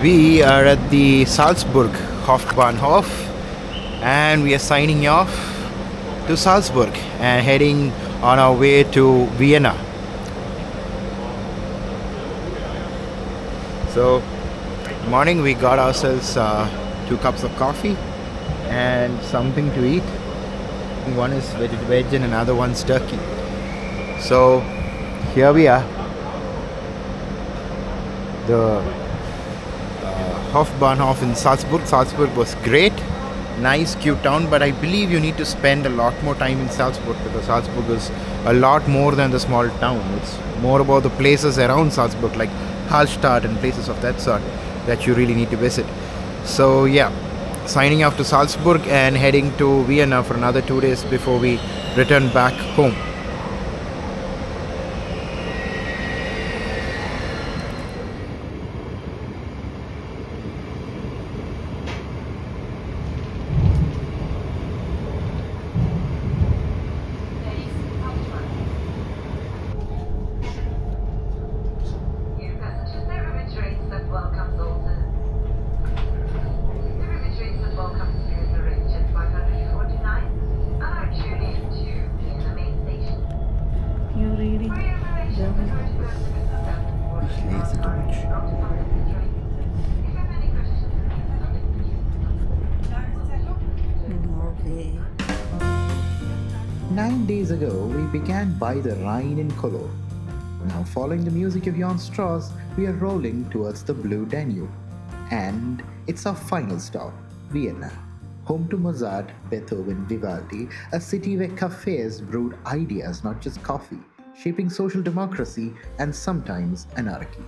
We are at the Salzburg Hofbahnhof and we are signing off to Salzburg and heading on our way to Vienna. So, morning we got ourselves 2 cups of coffee and something to eat. One is veg and another one's turkey. So, here we are. The Hofbahnhof in Salzburg. Salzburg was great, nice, cute town, but I believe you need to spend a lot more time in Salzburg because Salzburg is a lot more than the small town. It's more about the places around Salzburg, like Hallstatt and places of that sort, that you really need to visit. So yeah, signing off to Salzburg and heading to Vienna for another 2 days before we return back home. Okay. 9 days ago, we began by the Rhine in Cologne. Now, following the music of Johann Strauss, we are rolling towards the Blue Danube. And it's our final stop, Vienna. Home to Mozart, Beethoven, Vivaldi, a city where cafes brewed ideas, not just coffee, shaping social democracy and sometimes anarchy.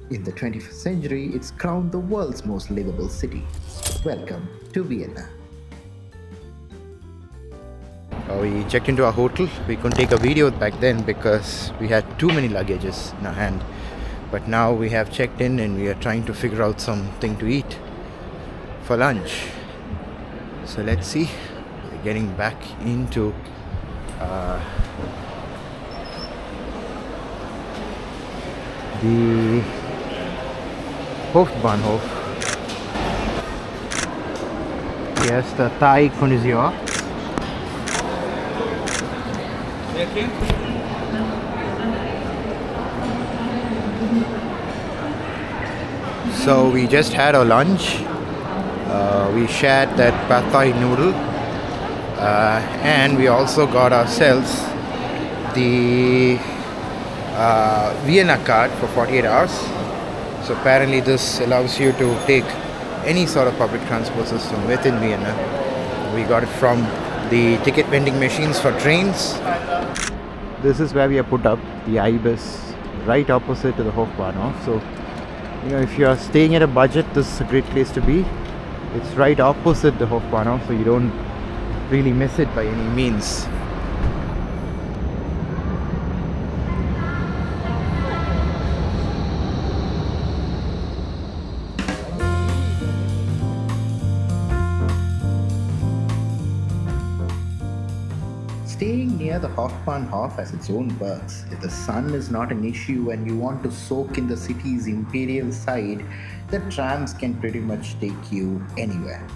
In the 21st century, it's crowned the world's most livable city. Welcome to Vienna. We checked into our hotel. We couldn't take a video back then because we had too many luggages in our hand. But now we have checked in and we are trying to figure out something to eat for lunch. So let's see. We're getting back into the Hofbahnhof. Yes, the Thai Connoisseur. So we just had our lunch. We shared that pad thai noodle, and we also got ourselves the Vienna card for 48 hours. So apparently this allows you to take any sort of public transport system within Vienna. We got it from the ticket vending machines for trains. This is where we are put up, the Ibis, right opposite to the Hofbahnhof. So, if you are staying at a budget, this is a great place to be. It's right opposite the Hofbahnhof, so you don't really miss it by any means. Staying near the Hofbahnhof has its own perks. If the sun is not an issue and you want to soak in the city's imperial side, the trams can pretty much take you anywhere.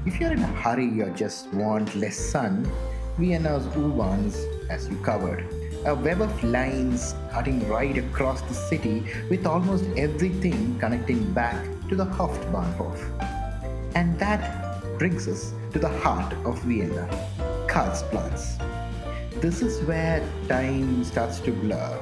If you're in a hurry or just want less sun, Vienna's U-Bahns has you covered. A web of lines cutting right across the city with almost everything connecting back to the Hauptbahnhof. And that brings us to the heart of Vienna, Karlsplatz. This is where time starts to blur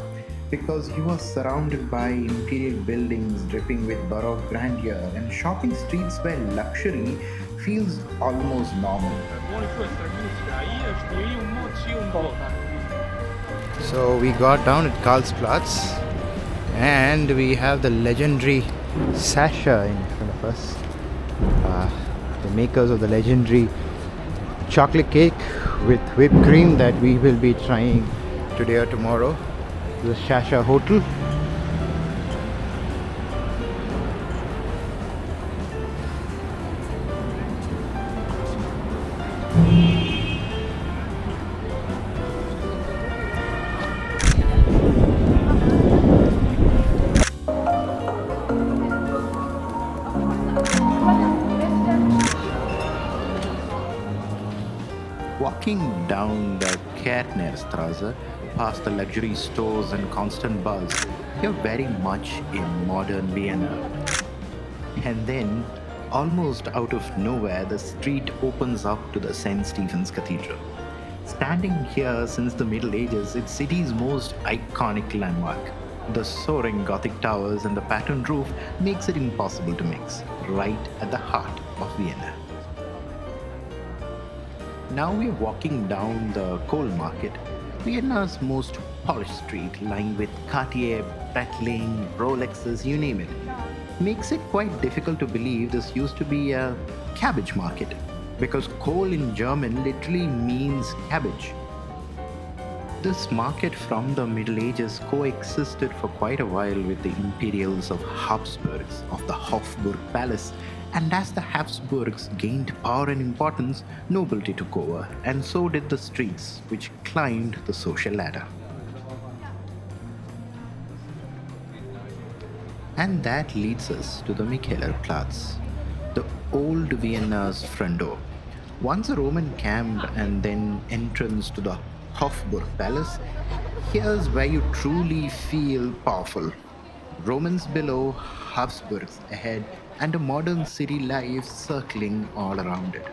because you are surrounded by imperial buildings dripping with baroque grandeur and shopping streets where luxury feels almost normal. So we got down at Karlsplatz and we have the legendary Sacher in front of us. The makers of the legendary chocolate cake with whipped cream that we will be trying today or tomorrow. The Sacher Hotel. Walking down the Kärntner Straße, past the luxury stores and constant buzz, you're very much in modern Vienna. And then, almost out of nowhere, the street opens up to the St. Stephen's Cathedral. Standing here since the Middle Ages, it's city's most iconic landmark. The soaring Gothic towers and the patterned roof makes it impossible to mix, right at the heart of Vienna. Now we're walking down the Kohlmarkt, Vienna's most polished street, lined with Cartier, Breitling, Rolexes, you name it. Makes it quite difficult to believe this used to be a cabbage market, because Kohl in German literally means cabbage. This market from the Middle Ages coexisted for quite a while with the imperials of Habsburgs of the Hofburg Palace, and as the Habsburgs gained power and importance, nobility took over, and so did the streets, which climbed the social ladder. And that leads us to the Michaelerplatz, the old Vienna's front door. Once a Roman camp and then entrance to the Hofburg Palace, here's where you truly feel powerful. Romans below, Habsburgs ahead, and a modern city life circling all around it.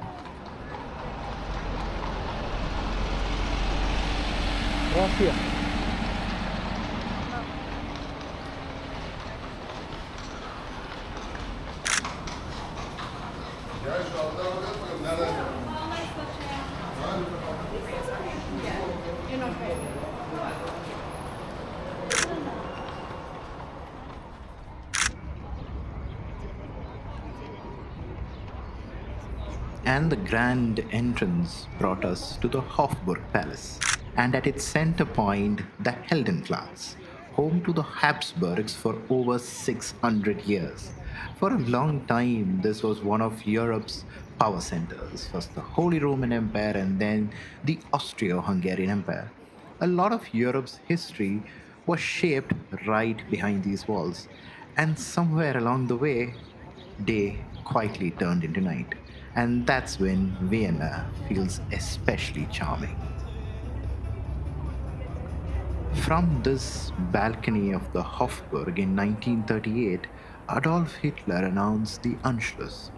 And the grand entrance brought us to the Hofburg Palace, and at its center point, the Heldenplatz, home to the Habsburgs for over 600 years. For a long time, this was one of Europe's power centers, first the Holy Roman Empire and then the Austro Hungarian Empire. A lot of Europe's history was shaped right behind these walls, and somewhere along the way, day quietly turned into night. And that's when Vienna feels especially charming. From this balcony of the Hofburg in 1938, Adolf Hitler announced the Anschluss,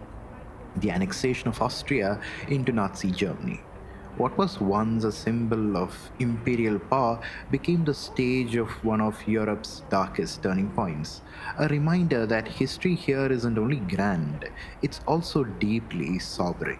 the annexation of Austria into Nazi Germany. What was once a symbol of imperial power became the stage of one of Europe's darkest turning points. A reminder that history here isn't only grand, it's also deeply sobering.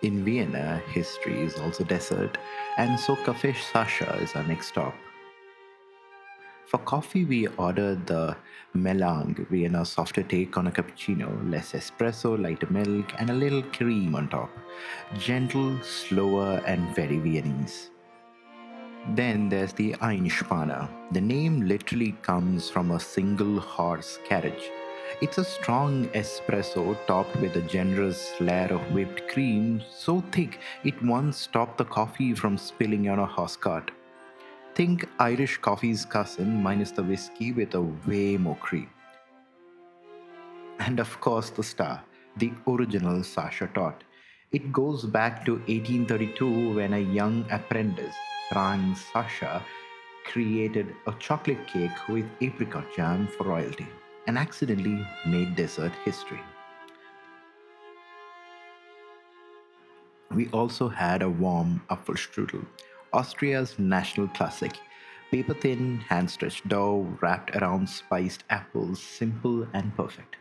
In Vienna, history is also desert, and so Café Sacher is our next stop. For coffee, we ordered the Melange, Vienna softer take on a cappuccino, less espresso, lighter milk, and a little cream on top. Gentle, slower, and very Viennese. Then there's the Einspänner. The name literally comes from a single horse carriage. It's a strong espresso topped with a generous layer of whipped cream, so thick it once stopped the coffee from spilling on a horse cart. Think Irish coffee's cousin minus the whiskey with a way more cream. And of course, the star, the original Sacher Torte. It goes back to 1832 when a young apprentice, Franz Joseph, created a chocolate cake with apricot jam for royalty and accidentally made dessert history. We also had a warm Apfelstrudel, Austria's national classic. Paper thin, hand stretched dough wrapped around spiced apples, simple and perfect.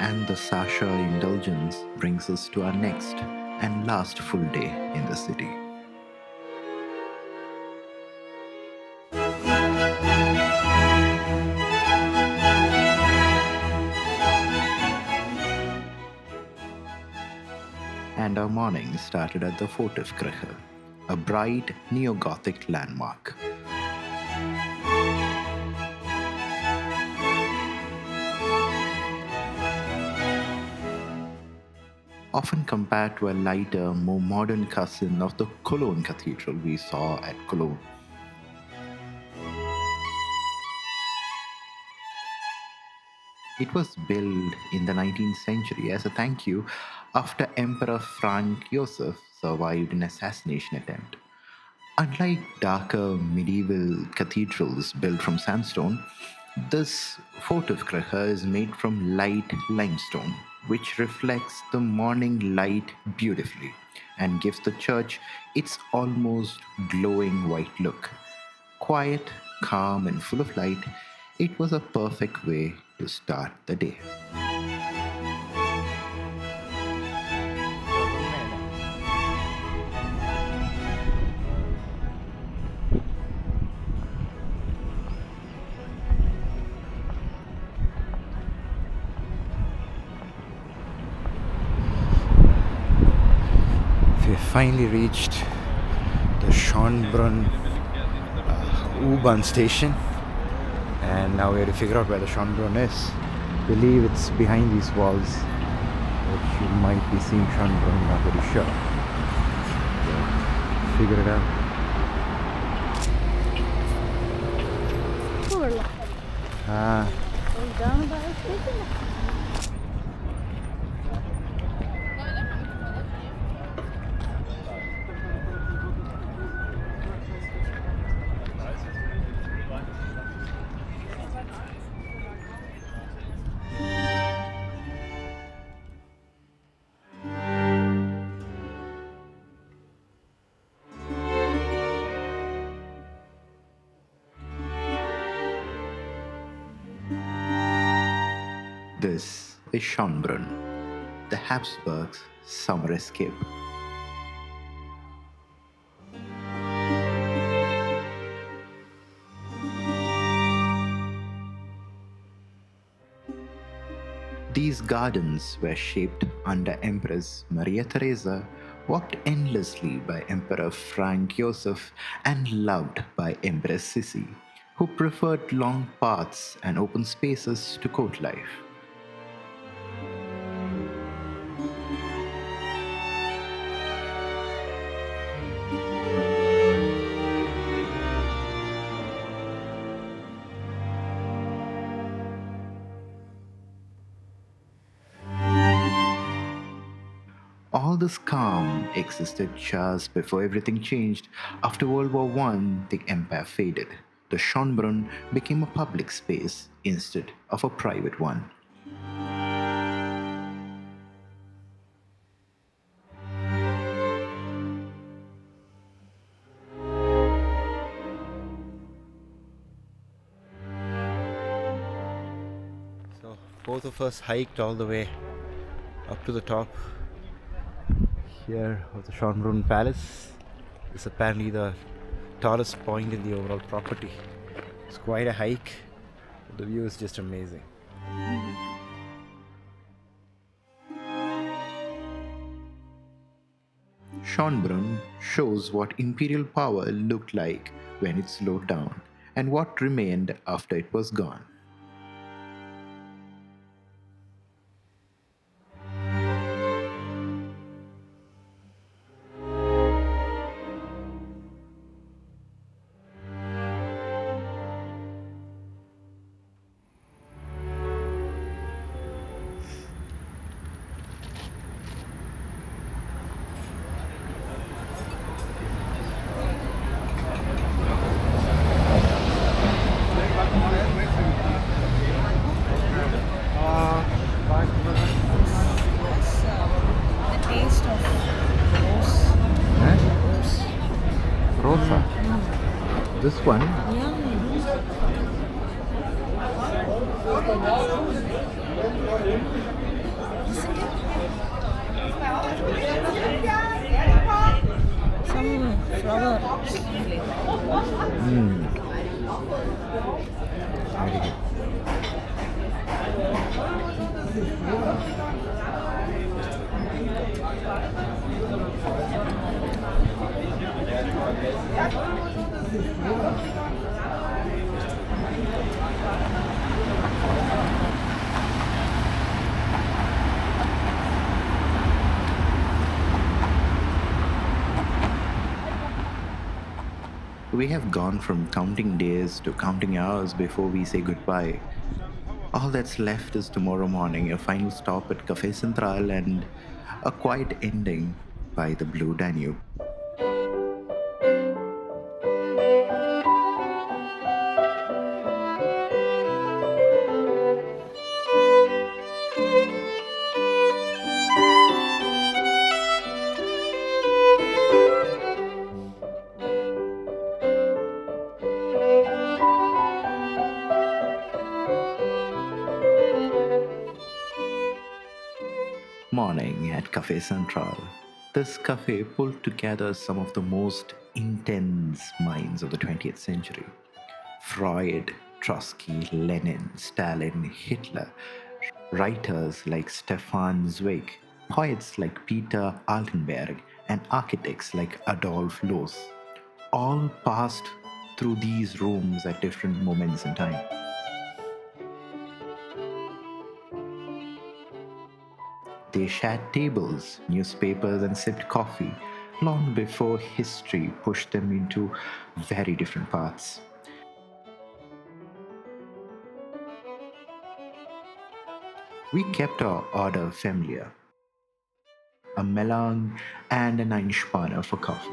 And the Sacher indulgence brings us to our next and last full day in the city. And our morning started at the Votivkirche, a bright neo-Gothic landmark. often compared to a lighter, more modern cousin of the Cologne Cathedral we saw at Cologne. It was built in the 19th century as a thank you after Emperor Franz Joseph survived an assassination attempt. Unlike darker medieval cathedrals built from sandstone, this Votivkirche is made from light limestone, which reflects the morning light beautifully and gives the church its almost glowing white look. Quiet, calm, and full of light, it was a perfect way to start the day. We finally reached the Schönbrunn U-Bahn station, and now we have to figure out where the Schönbrunn is. I believe it's behind these walls, which you might be seeing Schönbrunn, not very sure. So, figure it out. Down by a station. This is Schönbrunn, the Habsburgs' summer escape. These gardens were shaped under Empress Maria Theresa, walked endlessly by Emperor Franz Joseph, and loved by Empress Sisi, who preferred long paths and open spaces to court life. All this calm existed just before everything changed. After World War I, the empire faded. The Schönbrunn became a public space instead of a private one. So both of us hiked all the way up to the top here of the Schönbrunn Palace. It's apparently the tallest point in the overall property. It's quite a hike, but the view is just amazing. Schönbrunn shows what imperial power looked like when it slowed down and what remained after it was gone. This one? Some flower. Very good. We have gone from counting days to counting hours before we say goodbye. All that's left is tomorrow morning, a final stop at Café Central, and a quiet ending by the Blue Danube. Morning at Café Central. This cafe pulled together some of the most intense minds of the 20th century. Freud, Trotsky, Lenin, Stalin, Hitler, writers like Stefan Zweig, poets like Peter Altenberg, and architects like Adolf Loos, all passed through these rooms at different moments in time. They shared tables, newspapers, and sipped coffee long before history pushed them into very different paths. We kept our order familiar: a Melange and an Einspänner for coffee.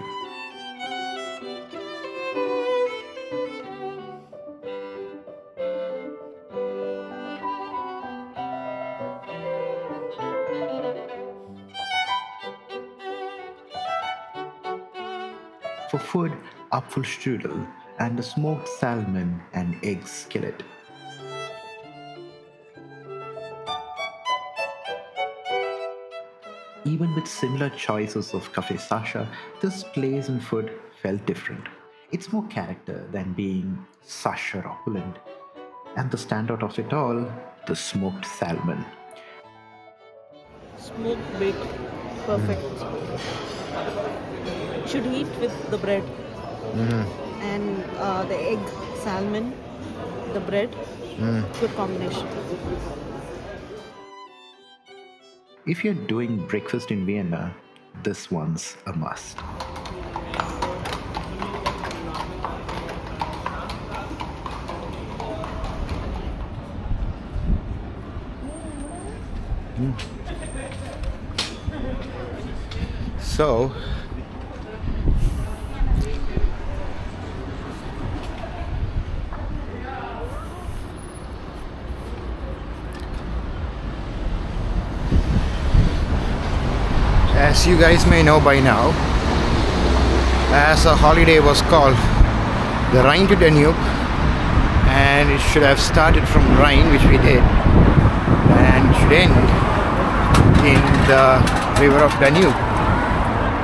For food, Apfelstrudel and a smoked salmon and egg skillet. Even with similar choices of Café Sacher, this place and food felt different. It's more character than being Sacher opulent. And the standout of it all, the smoked salmon. Smoked baked, perfect. Should eat with the bread and the egg, salmon, the bread. Good combination. If you're doing breakfast in Vienna, this one's a must. So, as you guys may know by now, as a holiday was called the Rhine to Danube, and it should have started from Rhine, which we did, and it should end in the river of Danube.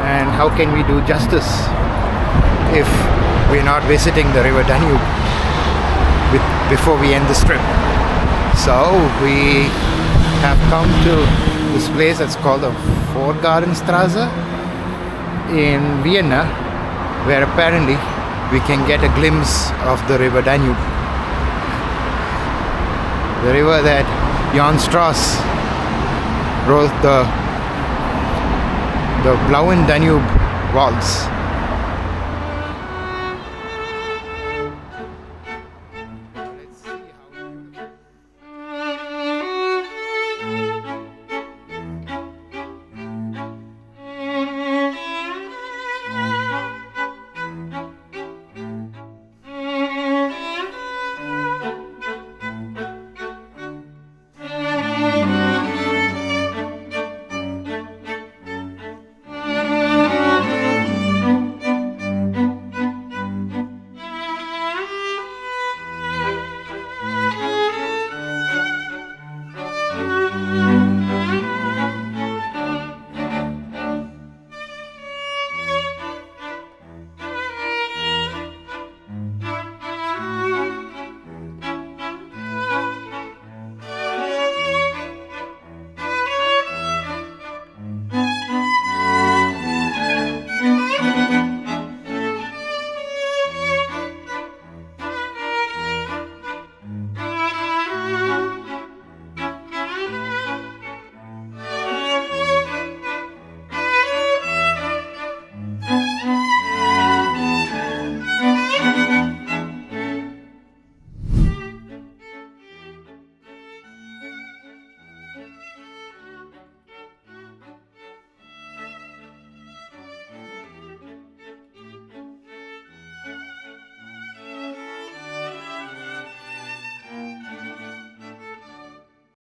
And how can we do justice if we're not visiting the river Danube before we end this trip? So we have come to this place that's called the Hofburg Straße in Vienna, where apparently we can get a glimpse of the river Danube. The river that Jan Strauss wrote the Blauen Danube Waltz.